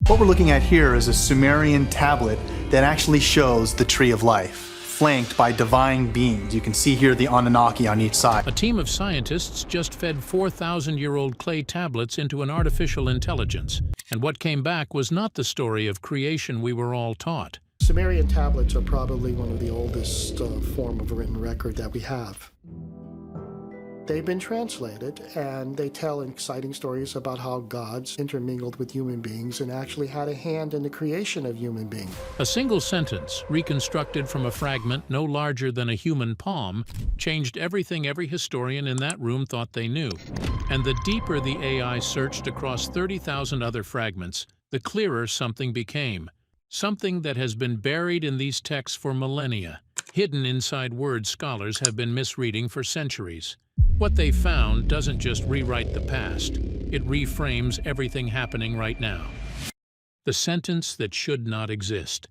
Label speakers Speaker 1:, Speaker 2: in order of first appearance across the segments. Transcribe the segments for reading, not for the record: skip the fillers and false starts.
Speaker 1: What we're looking at here is a Sumerian tablet that actually shows the tree of life, flanked by divine beings. You can see here the Anunnaki on each side.
Speaker 2: A team of scientists just fed 4,000-year-old clay tablets into an artificial intelligence, and what came back was not the story of creation we were all taught.
Speaker 3: Sumerian tablets are probably one of the oldest form of written record that we have. They've been translated, and they tell exciting stories about how gods intermingled with human beings and actually had a hand in the creation of human beings.
Speaker 2: A single sentence, reconstructed from a fragment no larger than a human palm, changed everything every historian in that room thought they knew. And the deeper the AI searched across 30,000 other fragments, the clearer something became. Something that has been buried in these texts for millennia, hidden inside words scholars have been misreading for centuries. What they found doesn't just rewrite the past, it reframes everything happening right now. The sentence that should not exist.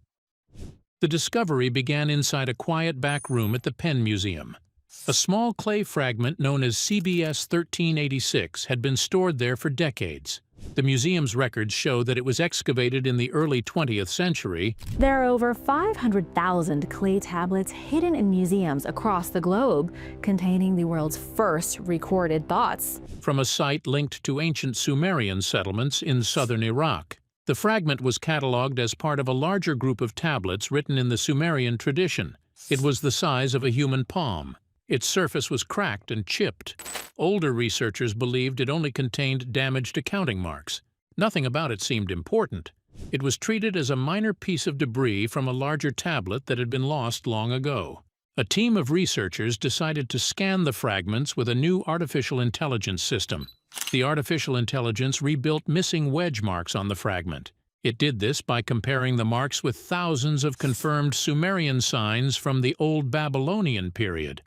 Speaker 2: The discovery began inside a quiet back room at the Penn Museum. A small clay fragment known as CBS 1386 had been stored there for decades. The museum's records show that it was excavated in the early 20th century.
Speaker 4: There are over 500,000 clay tablets hidden in museums across the globe, containing the world's first recorded thoughts.
Speaker 2: From a site linked to ancient Sumerian settlements in southern Iraq. The fragment was catalogued as part of a larger group of tablets written in the Sumerian tradition. It was the size of a human palm. Its surface was cracked and chipped. Older researchers believed it only contained damaged accounting marks. Nothing about it seemed important. It was treated as a minor piece of debris from a larger tablet that had been lost long ago. A team of researchers decided to scan the fragments with a new artificial intelligence system. The artificial intelligence rebuilt missing wedge marks on the fragment. It did this by comparing the marks with thousands of confirmed Sumerian signs from the Old Babylonian period.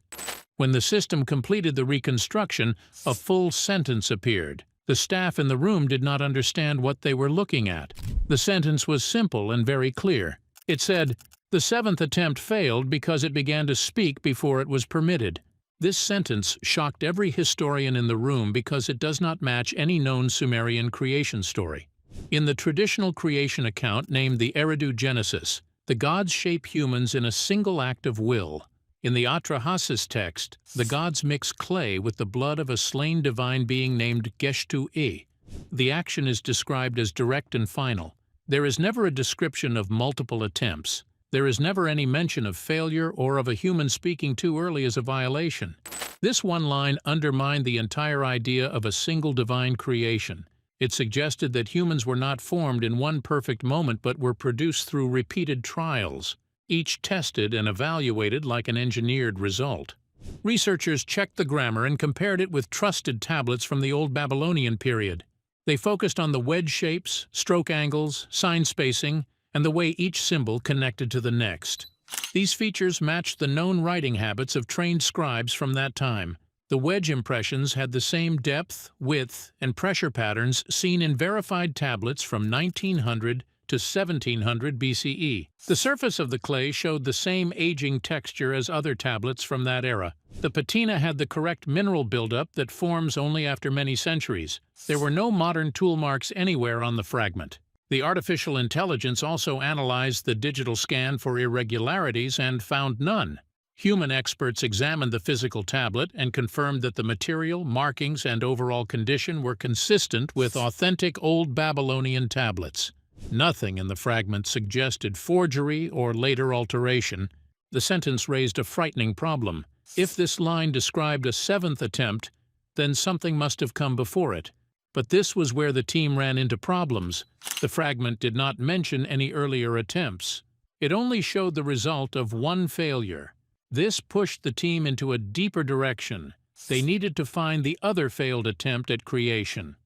Speaker 2: When the system completed the reconstruction, a full sentence appeared. The staff in the room did not understand what they were looking at. The sentence was simple and very clear. It said, "The seventh attempt failed because it began to speak before it was permitted." This sentence shocked every historian in the room because it does not match any known Sumerian creation story. In the traditional creation account named the Eridu Genesis, the gods shape humans in a single act of will. In the Atrahasis text, the gods mix clay with the blood of a slain divine being named Geshtu-i. The action is described as direct and final. There is never a description of multiple attempts. There is never any mention of failure or of a human speaking too early as a violation. This one line undermined the entire idea of a single divine creation. It suggested that humans were not formed in one perfect moment but were produced through repeated trials, each tested and evaluated like an engineered result. Researchers checked the grammar and compared it with trusted tablets from the Old Babylonian period. They focused on the wedge shapes, stroke angles, sign spacing, and the way each symbol connected to the next. These features matched the known writing habits of trained scribes from that time. The wedge impressions had the same depth, width, and pressure patterns seen in verified tablets from 1900 to 1700 BCE. The surface of the clay showed the same aging texture as other tablets from that era. The patina had the correct mineral buildup that forms only after many centuries. There were no modern tool marks anywhere on the fragment. The artificial intelligence also analyzed the digital scan for irregularities and found none. Human experts examined the physical tablet and confirmed that the material, markings, and overall condition were consistent with authentic Old Babylonian tablets. Nothing in the fragment suggested forgery or later alteration. The sentence raised a frightening problem. If this line described a seventh attempt, then something must have come before it. But this was where the team ran into problems. The fragment did not mention any earlier attempts. It only showed the result of one failure. This pushed the team into a deeper direction. They needed to find the other failed attempt at creation.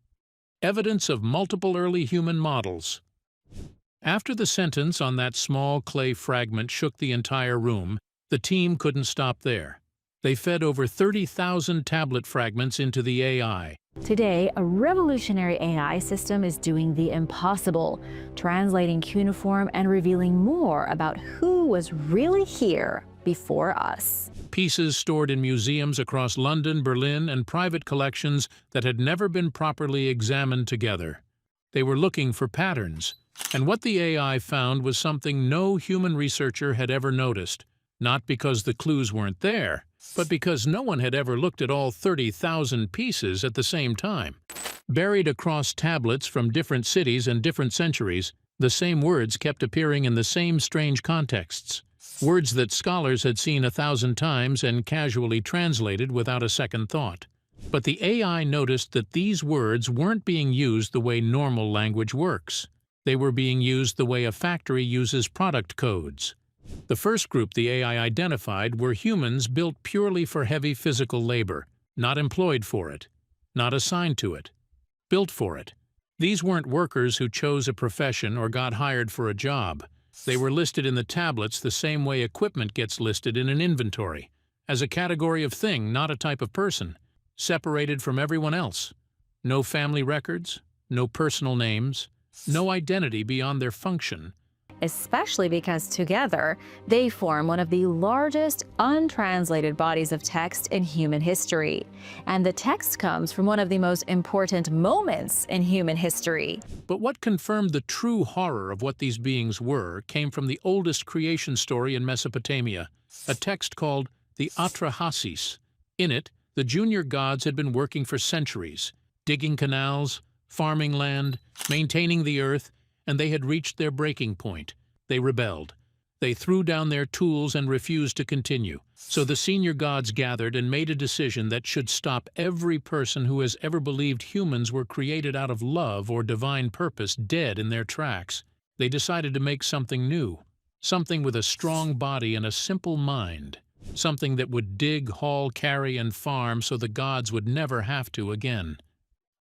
Speaker 2: Evidence of multiple early human models. After the sentence on that small clay fragment shook the entire room, the team couldn't stop there. They fed over 30,000 tablet fragments into the AI.
Speaker 4: Today, a revolutionary AI system is doing the impossible, translating cuneiform and revealing more about who was really here before us.
Speaker 2: Pieces stored in museums across London, Berlin, and private collections that had never been properly examined together. They were looking for patterns, And what the AI found was something no human researcher had ever noticed, not because the clues weren't there, but because no one had ever looked at all 30,000 pieces at the same time. Buried across tablets from different cities and different centuries, the same words kept appearing in the same strange contexts. Words that scholars had seen 1,000 times and casually translated without a second thought. But the AI noticed that these words weren't being used the way normal language works. They were being used the way a factory uses product codes. The first group the AI identified were humans built purely for heavy physical labor, not employed for it, not assigned to it, built for it. These weren't workers who chose a profession or got hired for a job. They were listed in the tablets the same way equipment gets listed in an inventory, as a category of thing, not a type of person, separated from everyone else. No family records, no personal names, no identity beyond their function.
Speaker 4: Especially because together, they form one of the largest untranslated bodies of text in human history. And the text comes from one of the most important moments in human history.
Speaker 2: But what confirmed the true horror of what these beings were came from the oldest creation story in Mesopotamia, a text called the Atrahasis. In it, the junior gods had been working for centuries, digging canals, farming land, maintaining the earth, and they had reached their breaking point. They rebelled. They threw down their tools and refused to continue. So the senior gods gathered and made a decision that should stop every person who has ever believed humans were created out of love or divine purpose dead in their tracks. They decided to make something new, something with a strong body and a simple mind, something that would dig, haul, carry, and farm so the gods would never have to again.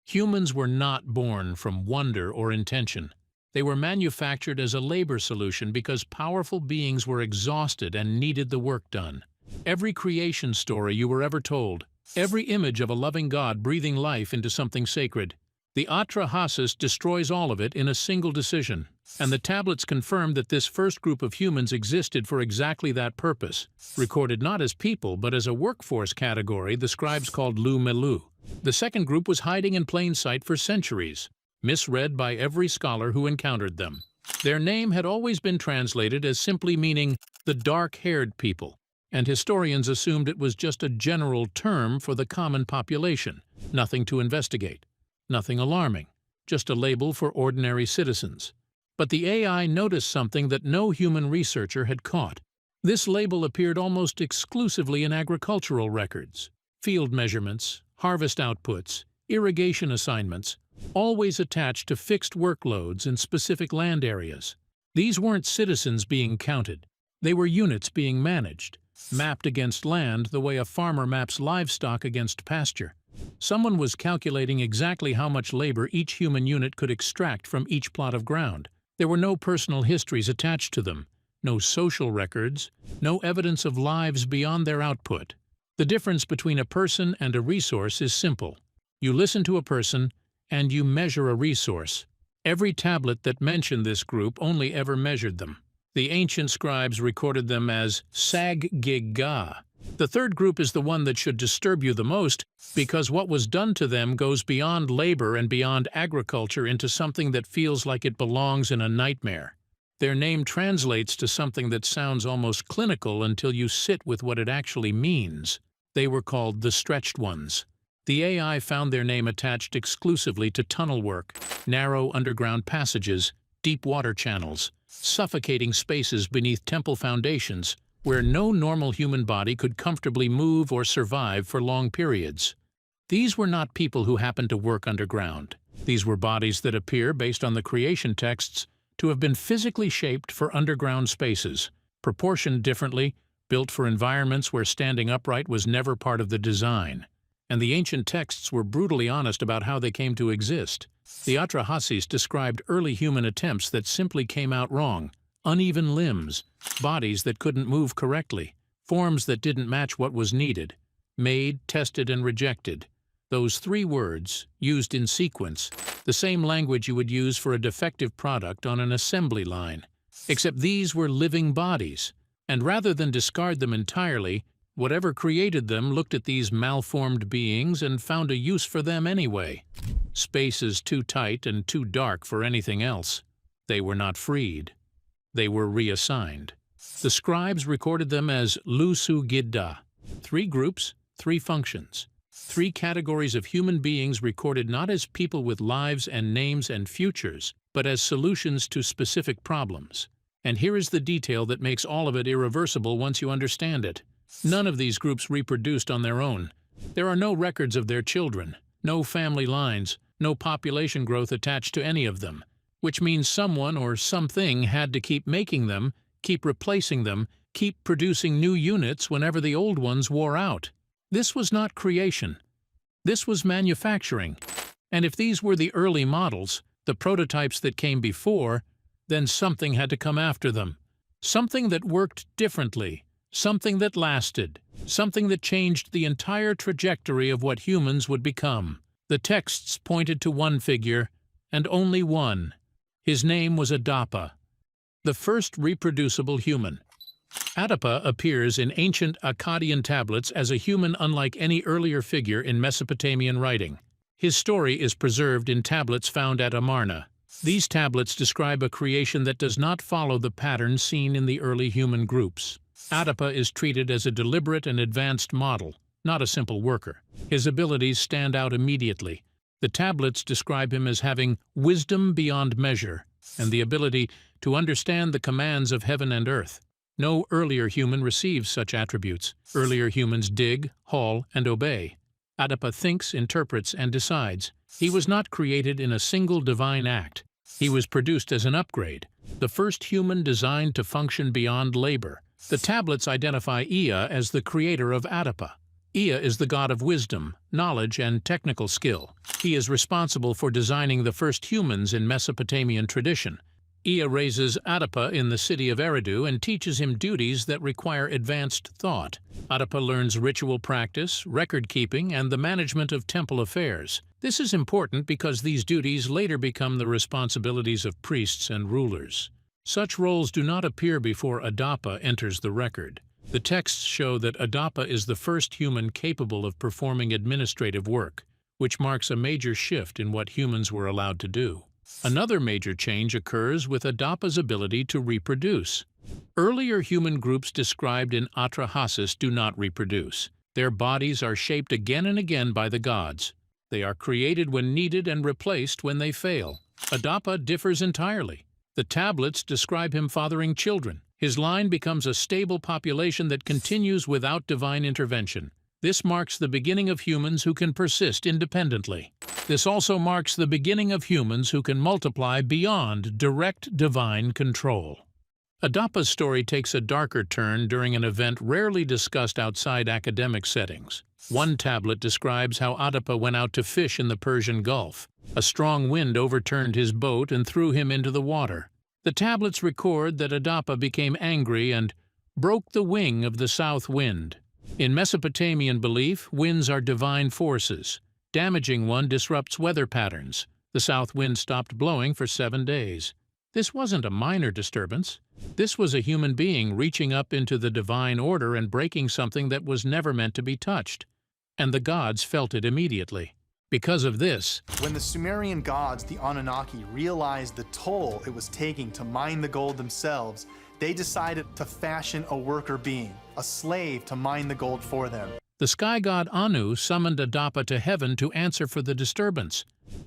Speaker 2: Humans were not born from wonder or intention. They were manufactured as a labor solution because powerful beings were exhausted and needed the work done. Every creation story you were ever told, every image of a loving God breathing life into something sacred, the Atrahasis destroys all of it in a single decision. And the tablets confirm that this first group of humans existed for exactly that purpose, recorded not as people but as a workforce category the scribes called Lu-Melu. The second group was hiding in plain sight for centuries, misread by every scholar who encountered them. Their name had always been translated as simply meaning the dark-haired people, and historians assumed it was just a general term for the common population, nothing to investigate, nothing alarming, just a label for ordinary citizens. But the AI noticed something that no human researcher had caught. This label appeared almost exclusively in agricultural records, field measurements, harvest outputs, irrigation assignments, always attached to fixed workloads in specific land areas. These weren't citizens being counted. They were units being managed, mapped against land the way a farmer maps livestock against pasture. Someone was calculating exactly how much labor each human unit could extract from each plot of ground. There were no personal histories attached to them, no social records, no evidence of lives beyond their output. The difference between a person and a resource is simple. You listen to a person, and you measure a resource. Every tablet that mentioned this group only ever measured them. The ancient scribes recorded them as sag-gig-ga. The third group is the one that should disturb you the most, because what was done to them goes beyond labor and beyond agriculture into something that feels like it belongs in a nightmare. Their name translates to something that sounds almost clinical until you sit with what it actually means. They were called the Stretched Ones. The AI found their name attached exclusively to tunnel work, narrow underground passages, deep water channels, suffocating spaces beneath temple foundations, where no normal human body could comfortably move or survive for long periods. These were not people who happened to work underground. These were bodies that appear, based on the creation texts, to have been physically shaped for underground spaces, proportioned differently, built for environments where standing upright was never part of the design. And the ancient texts were brutally honest about how they came to exist. The Atrahasis described early human attempts that simply came out wrong: uneven limbs, bodies that couldn't move correctly, forms that didn't match what was needed, made, tested, and rejected. Those three words, used in sequence, the same language you would use for a defective product on an assembly line. Except these were living bodies, and rather than discard them entirely, whatever created them looked at these malformed beings and found a use for them anyway. Spaces too tight and too dark for anything else. They were not freed. They were reassigned. The scribes recorded them as lusu gidda, 3 groups, 3 functions, 3 categories of human beings recorded not as people with lives and names and futures, but as solutions to specific problems. And here is the detail that makes all of it irreversible once you understand it. None of these groups reproduced on their own. There are no records of their children, no family lines, no population growth attached to any of them, which means someone or something had to keep making them, keep replacing them, keep producing new units whenever the old ones wore out. This was not creation. This was manufacturing. And if these were the early models, the prototypes that came before, then something had to come after them. Something that worked differently, something that lasted, something that changed the entire trajectory of what humans would become. The texts pointed to one figure, and only one. His name was Adapa, the first reproducible human. Adapa appears in ancient Akkadian tablets as a human unlike any earlier figure in Mesopotamian writing. His story is preserved in tablets found at Amarna. These tablets describe a creation that does not follow the pattern seen in the early human groups. Adapa is treated as a deliberate and advanced model, not a simple worker. His abilities stand out immediately. The tablets describe him as having wisdom beyond measure and the ability to understand the commands of heaven and earth. No earlier human receives such attributes. Earlier humans dig, haul, and obey. Adapa thinks, interprets, and decides. He was not created in a single divine act. He was produced as an upgrade, the first human designed to function beyond labor. The tablets identify Ea as the creator of Adapa. Ea is the god of wisdom, knowledge, and technical skill. He is responsible for designing the first humans in Mesopotamian tradition. Ea raises Adapa in the city of Eridu and teaches him duties that require advanced thought. Adapa learns ritual practice, record-keeping, and the management of temple affairs. This is important because these duties later become the responsibilities of priests and rulers. Such roles do not appear before Adapa enters the record. The texts show that Adapa is the first human capable of performing administrative work, which marks a major shift in what humans were allowed to do. Another major change occurs with Adapa's ability to reproduce. Earlier human groups described in Atrahasis do not reproduce. Their bodies are shaped again and again by the gods. They are created when needed and replaced when they fail. Adapa differs entirely. The tablets describe him fathering children. His line becomes a stable population that continues without divine intervention. This marks the beginning of humans who can persist independently. This also marks the beginning of humans who can multiply beyond direct divine control. Adapa's story takes a darker turn during an event rarely discussed outside academic settings. One tablet describes how Adapa went out to fish in the Persian Gulf. A strong wind overturned his boat and threw him into the water. The tablets record that Adapa became angry and broke the wing of the south wind. In Mesopotamian belief, winds are divine forces. Damaging one disrupts weather patterns. The south wind stopped blowing for 7 days. This wasn't a minor disturbance. This was a human being reaching up into the divine order and breaking something that was never meant to be touched. And the gods felt it immediately. Because of this,
Speaker 1: when the Sumerian gods, the Anunnaki, realized the toll it was taking to mine the gold themselves, they decided to fashion a worker being, a slave to mine the gold for them.
Speaker 2: the sky god Anu summoned Adapa to heaven to answer for the disturbance.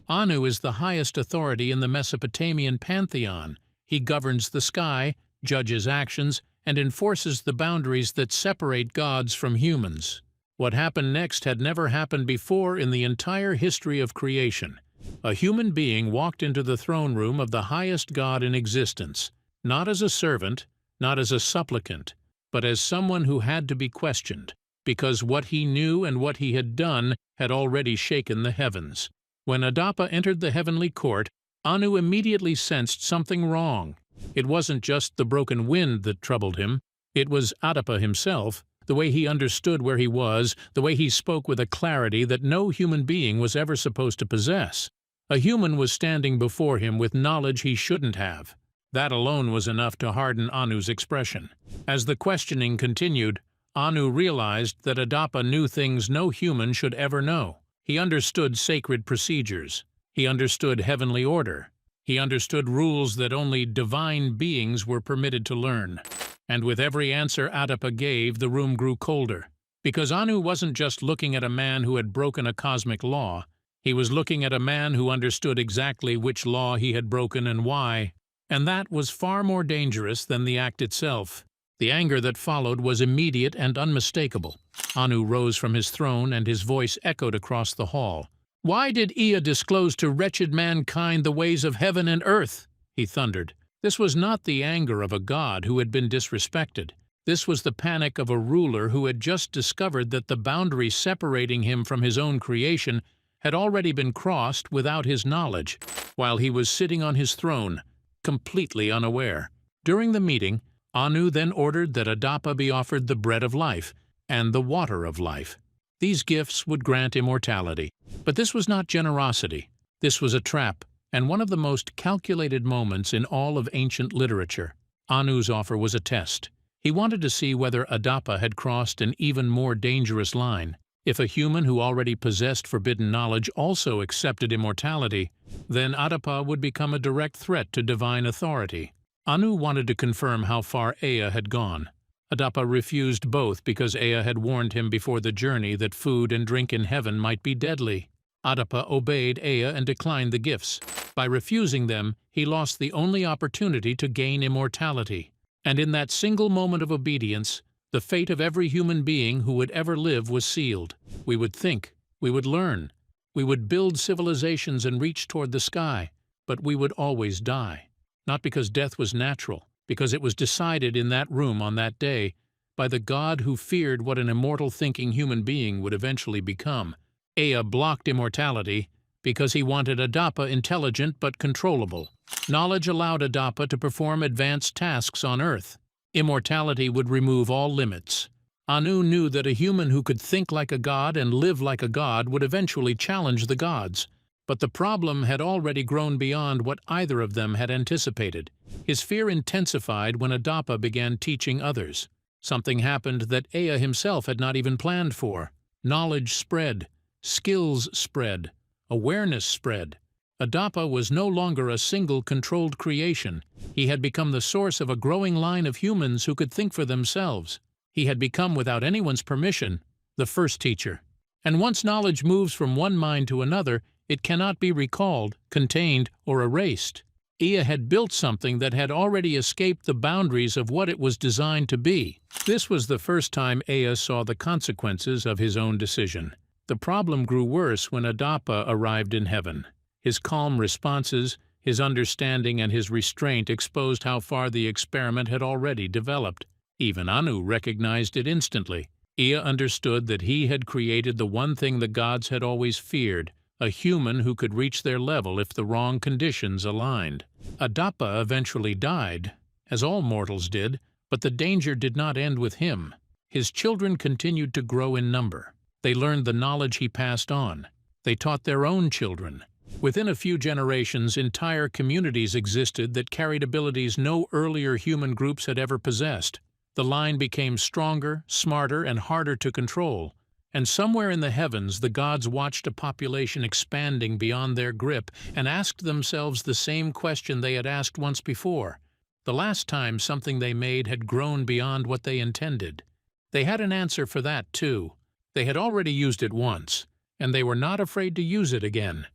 Speaker 2: Anu is the highest authority in the Mesopotamian pantheon. He governs the sky, judges actions, and enforces the boundaries that separate gods from humans. What happened next had never happened before in the entire history of creation. A human being walked into the throne room of the highest god in existence, not as a servant, not as a supplicant, but as someone who had to be questioned, because what he knew and what he had done had already shaken the heavens. When Adapa entered the heavenly court, Anu immediately sensed something wrong. It wasn't just the broken wind that troubled him. It was Adapa himself, the way he understood where he was, the way he spoke with a clarity that no human being was ever supposed to possess. A human was standing before him with knowledge he shouldn't have. That alone was enough to harden Anu's expression. As the questioning continued, Anu realized that Adapa knew things no human should ever know. He understood sacred procedures. He understood heavenly order. He understood rules that only divine beings were permitted to learn. And with every answer Adapa gave, the room grew colder. Because Anu wasn't just looking at a man who had broken a cosmic law, he was looking at a man who understood exactly which law he had broken and why. And that was far more dangerous than the act itself. The anger that followed was immediate and unmistakable. Anu rose from his throne, and his voice echoed across the hall. "Why did Ea disclose to wretched mankind the ways of heaven and earth?" he thundered. This was not the anger of a god who had been disrespected. This was the panic of a ruler who had just discovered that the boundary separating him from his own creation had already been crossed without his knowledge, while he was sitting on his throne, completely unaware. During the meeting, Anu then ordered that Adapa be offered the bread of life and the water of life. These gifts would grant immortality. But this was not generosity. This was a trap, and one of the most calculated moments in all of ancient literature. Anu's offer was a test. He wanted to see whether Adapa had crossed an even more dangerous line. If a human who already possessed forbidden knowledge also accepted immortality, then Adapa would become a direct threat to divine authority. Anu wanted to confirm how far Ea had gone. Adapa refused both because Ea had warned him before the journey that food and drink in heaven might be deadly. Adapa obeyed Ea and declined the gifts. By refusing them, he lost the only opportunity to gain immortality. And in that single moment of obedience, the fate of every human being who would ever live was sealed. We would think, we would learn, we would build civilizations and reach toward the sky, but we would always die. Not because death was natural, because it was decided in that room on that day by the God who feared what an immortal thinking human being would eventually become. Ea blocked immortality because he wanted Adapa intelligent but controllable. Knowledge allowed Adapa to perform advanced tasks on Earth. Immortality would remove all limits. Anu knew that a human who could think like a god and live like a god would eventually challenge the gods. But the problem had already grown beyond what either of them had anticipated. His fear intensified when Adapa began teaching others. Something happened that Ea himself had not even planned for. Knowledge spread, skills spread, awareness spread. Adapa was no longer a single controlled creation. He had become the source of a growing line of humans who could think for themselves. He had become, without anyone's permission, the first teacher. And once knowledge moves from one mind to another, it cannot be recalled, contained, or erased. Ea had built something that had already escaped the boundaries of what it was designed to be. This was the first time Ea saw the consequences of his own decision. The problem grew worse when Adapa arrived in heaven. His calm responses, his understanding, and his restraint exposed how far the experiment had already developed. Even Anu recognized it instantly. Ea understood that he had created the one thing the gods had always feared, a human who could reach their level if the wrong conditions aligned. Adapa eventually died, as all mortals did, but the danger did not end with him. His children continued to grow in number. They learned the knowledge he passed on. They taught their own children. Within a few generations, entire communities existed that carried abilities no earlier human groups had ever possessed. The line became stronger, smarter, and harder to control. And somewhere in the heavens, the gods watched a population expanding beyond their grip and asked themselves the same question they had asked once before. The last time something they made had grown beyond what they intended. They had an answer for that, too. They had already used it once, and they were not afraid to use it again.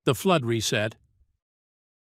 Speaker 2: The flood reset.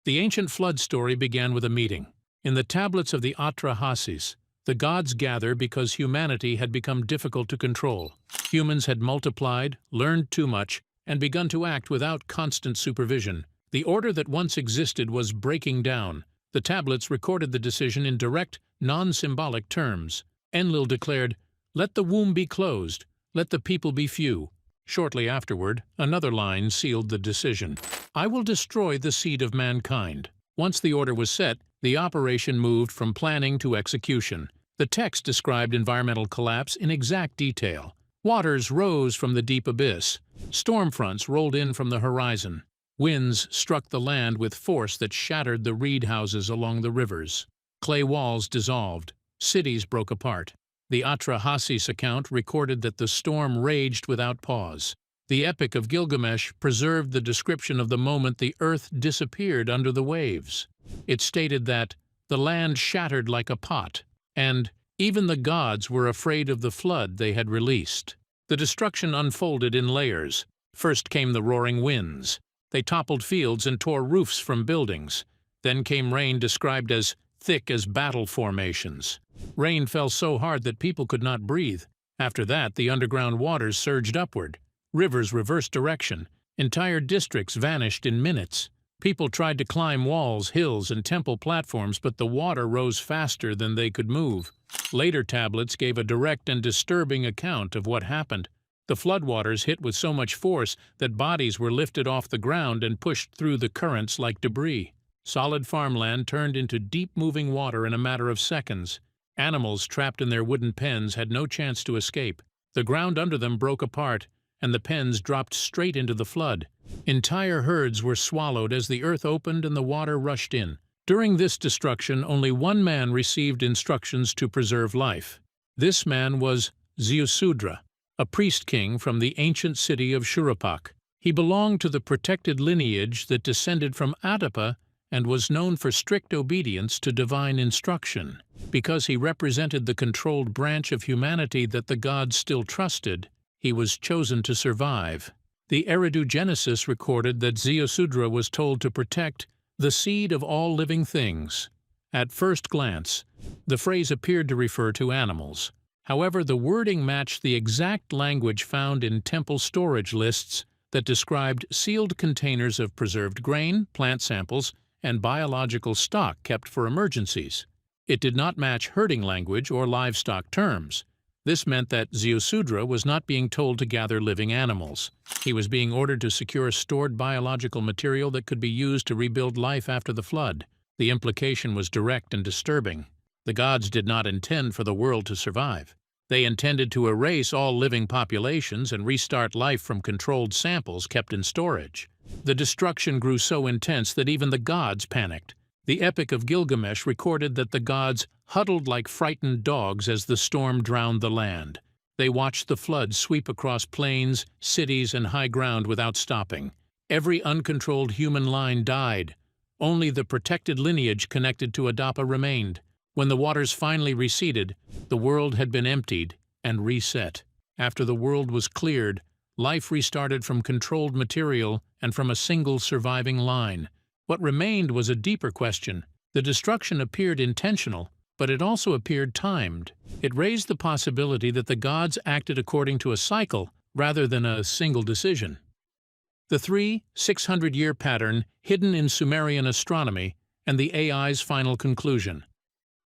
Speaker 2: The ancient flood story began with a meeting. In the tablets of the Atrahasis, the gods gather because humanity had become difficult to control. Humans had multiplied, learned too much, and begun to act without constant supervision. The order that once existed was breaking down. The tablets recorded the decision in direct, non-symbolic terms. Enlil declared, "Let the womb be closed, let the people be few." Shortly afterward, another line sealed the decision. "I will destroy the seed of mankind." Once the order was set, the operation moved from planning to execution. The text described environmental collapse in exact detail. Waters rose from the deep abyss. Storm fronts rolled in from the horizon. Winds struck the land with force that shattered the reed houses along the rivers. Clay walls dissolved. Cities broke apart. The Atrahasis account recorded that the storm raged without pause. The Epic of Gilgamesh preserved the description of the moment the earth disappeared under the waves. It stated that the land shattered like a pot, and even the gods were afraid of the flood they had released. The destruction unfolded in layers. First came the roaring winds. They toppled fields and tore roofs from buildings. Then came rain described as thick as battle formations. Rain fell so hard that people could not breathe. After that, the underground waters surged upward. Rivers reversed direction. Entire districts vanished in minutes. People tried to climb walls, hills, and temple platforms, but the water rose faster than they could move. Later tablets gave a direct and disturbing account of what happened. The floodwaters hit with so much force that bodies were lifted off the ground and pushed through the currents like debris. Solid farmland turned into deep-moving water in a matter of seconds. Animals trapped in their wooden pens had no chance to escape. The ground under them broke apart, and the pens dropped straight into the flood. Entire herds were swallowed as the earth opened and the water rushed in. During this destruction, only one man received instructions to preserve life. This man was Ziusudra, a priest-king from the ancient city of Shuruppak. He belonged to the protected lineage that descended from Adapa and was known for strict obedience to divine instruction. Because he represented the controlled branch of humanity that the gods still trusted, he was chosen to survive. The Eridu Genesis recorded that Ziusudra was told to protect the seed of all living things. At first glance, the phrase appeared to refer to animals. However, the wording matched the exact language found in temple storage lists that described sealed containers of preserved grain, plant samples, and biological stock kept for emergencies. It did not match herding language or livestock terms. This meant that Ziusudra was not being told to gather living animals. He was being ordered to secure stored biological material that could be used to rebuild life after the flood. The implication was direct and disturbing. The gods did not intend for the world to survive. They intended to erase all living populations and restart life from controlled samples kept in storage. The destruction grew so intense that even the gods panicked. The Epic of Gilgamesh recorded that the gods huddled like frightened dogs as the storm drowned the land. They watched the flood sweep across plains, cities, and high ground without stopping. Every uncontrolled human line died. Only the protected lineage connected to Adapa remained. When the waters finally receded, the world had been emptied and reset. After the world was cleared, life restarted from controlled material and from a single surviving line. What remained was a deeper question. The destruction appeared intentional, but it also appeared timed. It raised the possibility that the gods acted according to a cycle rather than a single decision. The 600-year pattern hidden in Sumerian astronomy and the AI's final conclusion.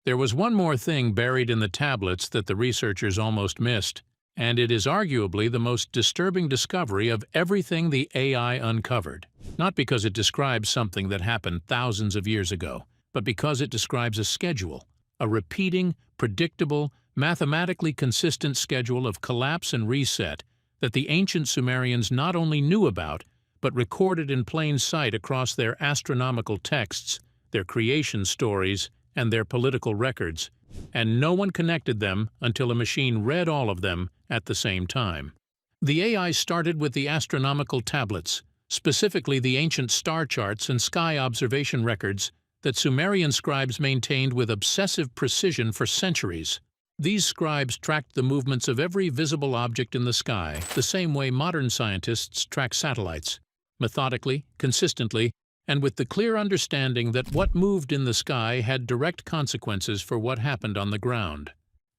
Speaker 2: There was one more thing buried in the tablets that the researchers almost missed, and it is arguably the most disturbing discovery of everything the AI uncovered. Not because it describes something that happened thousands of years ago, but because it describes a schedule, a repeating, predictable, mathematically consistent schedule of collapse and reset that the ancient Sumerians not only knew about, but recorded in plain sight across their astronomical texts, their creation stories, and their political records, and no one connected them until a machine read all of them at the same time. The AI started with the astronomical tablets, specifically the ancient star charts and sky observation records that Sumerian scribes maintained with obsessive precision for centuries. These scribes tracked the movements of every visible object in the sky, the same way modern scientists track satellites, methodically, consistently, and with the clear understanding that what moved in the sky had direct consequences for what happened on the ground.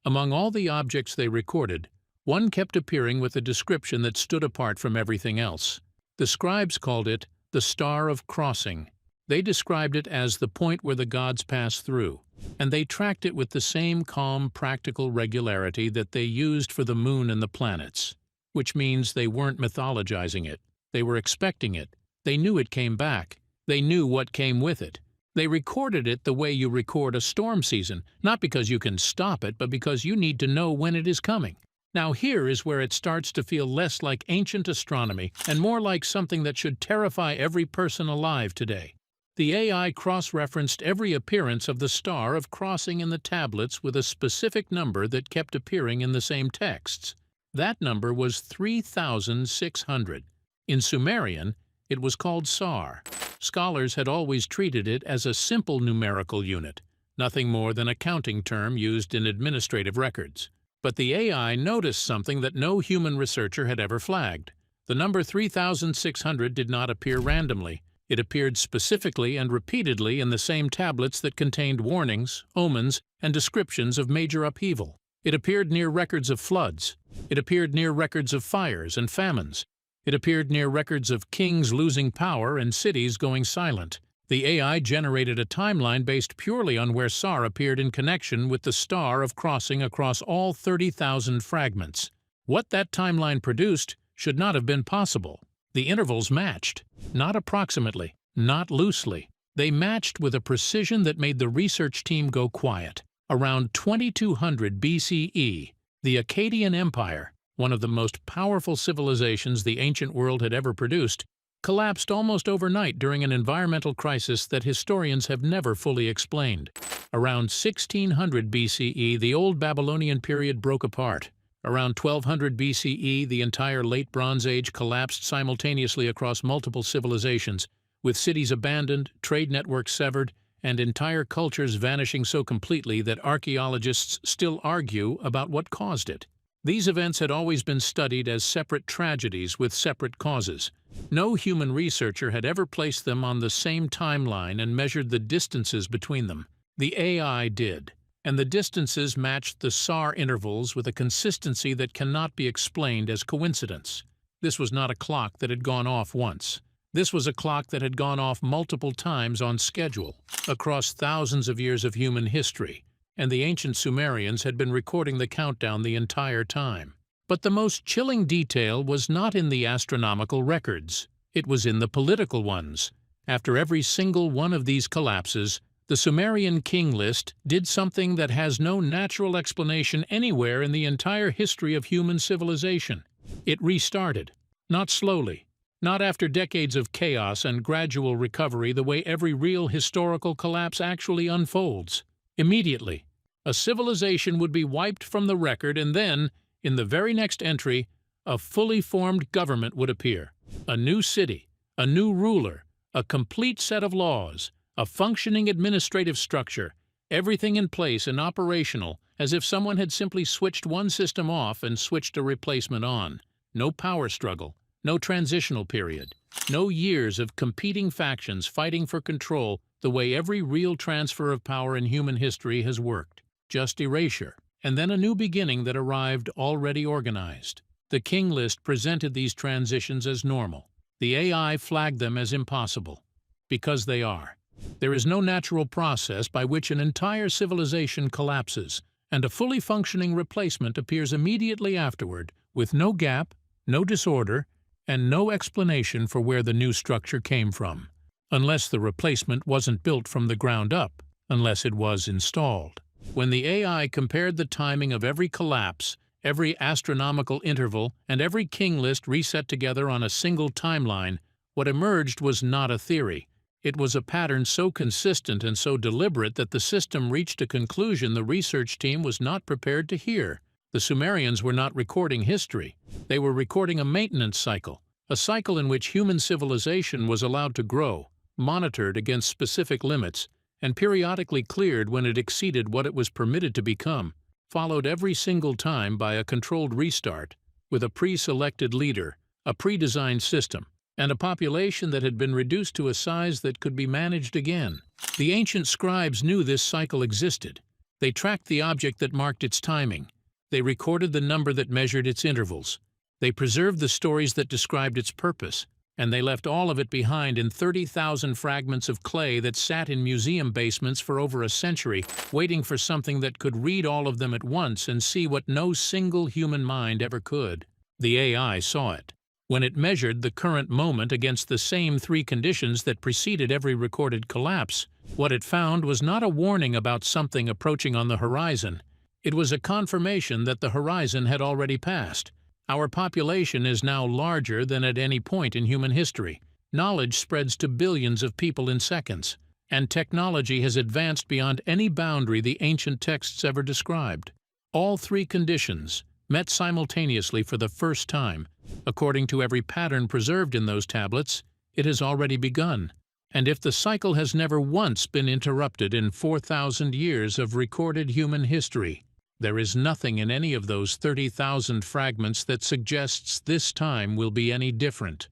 Speaker 2: Among all the objects they recorded, one kept appearing with a description that stood apart from everything else. The scribes called it the Star of Crossing. They described it as the point where the gods pass through, and they tracked it with the same calm, practical regularity that they used for the moon and the planets, which means they weren't mythologizing it. They were expecting it. They knew it came back. They knew what came with it. They recorded it the way you record a storm season, not because you can stop it, but because you need to know when it is coming. Now here is where it starts to feel less like ancient astronomy and more like something that should terrify every person alive today. The AI cross-referenced every appearance of the Star of Crossing in the tablets with a specific number that kept appearing in the same texts. That number was 3,600. In Sumerian, it was called Sar. Scholars had always treated it as a simple numerical unit, nothing more than a counting term used in administrative records. But the AI noticed something that no human researcher had ever flagged. The number 3,600 did not appear randomly. It appeared specifically and repeatedly in the same tablets that contained warnings, omens, and descriptions of major upheaval. It appeared near records of floods. It appeared near records of fires and famines. It appeared near records of kings losing power and cities going silent. The AI generated a timeline based purely on where Sar appeared in connection with the star of crossing across all 30,000 fragments. What that timeline produced should not have been possible. The intervals matched, not approximately, not loosely. They matched with a precision that made the research team go quiet. Around 2200 BCE, the Akkadian Empire, one of the most powerful civilizations the ancient world had ever produced, collapsed almost overnight during an environmental crisis that historians have never fully explained. Around 1600 BCE, the Old Babylonian period broke apart. Around 1200 BCE, the entire Late Bronze Age collapsed simultaneously across multiple civilizations, with cities abandoned, trade networks severed, and entire cultures vanishing so completely that archaeologists still argue about what caused it. These events had always been studied as separate tragedies with separate causes. No human researcher had ever placed them on the same timeline and measured the distances between them. The AI did, and the distances matched the SAR intervals with a consistency that cannot be explained as coincidence. This was not a clock that had gone off once. This was a clock that had gone off multiple times on schedule, across thousands of years of human history, and the ancient Sumerians had been recording the countdown the entire time. But the most chilling detail was not in the astronomical records. It was in the political ones. After every single one of these collapses, the Sumerian king list did something that has no natural explanation anywhere in the entire history of human civilization. It restarted. Not slowly. Not after decades of chaos and gradual recovery the way every real historical collapse actually unfolds. Immediately, a civilization would be wiped from the record, and then, in the very next entry, a fully formed government would appear. A new city, a new ruler, a complete set of laws, a functioning administrative structure, everything in place and operational, as if someone had simply switched one system off and switched a replacement on. No power struggle. No transitional period, no years of competing factions fighting for control the way every real transfer of power in human history has worked. Just erasure, and then a new beginning that arrived already organized. The king list presented these transitions as normal. The AI flagged them as impossible, because they are. There is no natural process by which an entire civilization collapses, and a fully functioning replacement appears immediately afterward, with no gap, no disorder, and no explanation for where the new structure came from, unless the replacement wasn't built from the ground up, unless it was installed. When the AI compared the timing of every collapse, every astronomical interval, and every king list reset together on a single timeline, what emerged was not a theory. It was a pattern so consistent and so deliberate that the system reached a conclusion the research team was not prepared to hear. The Sumerians were not recording history. They were recording a maintenance cycle, a cycle in which human civilization was allowed to grow, monitored against specific limits, and periodically cleared when it exceeded what it was permitted to become, followed every single time by a controlled restart, with a pre-selected leader, a pre-designed system, and a population that had been reduced to a size that could be managed again. The ancient scribes knew this cycle existed. They tracked the object that marked its timing. They recorded the number that measured its intervals. They preserved the stories that described its purpose, and they left all of it behind in 30,000 fragments of clay that sat in museum basements for over a century, waiting for something that could read all of them at once and see what no single human mind ever could. The AI saw it. When it measured the current moment against the same three conditions that preceded every recorded collapse, what it found was not a warning about something approaching on the horizon. It was a confirmation that the horizon had already passed. Our population is now larger than at any point in human history. Knowledge spreads to billions of people in seconds, and technology has advanced beyond any boundary the ancient texts ever described. All three conditions, met simultaneously for the first time. According to every pattern preserved in those tablets, it has already begun. And if the cycle has never once been interrupted in 4,000 years of recorded human history, there is nothing in any of those 30,000 fragments that suggests this time will be any different.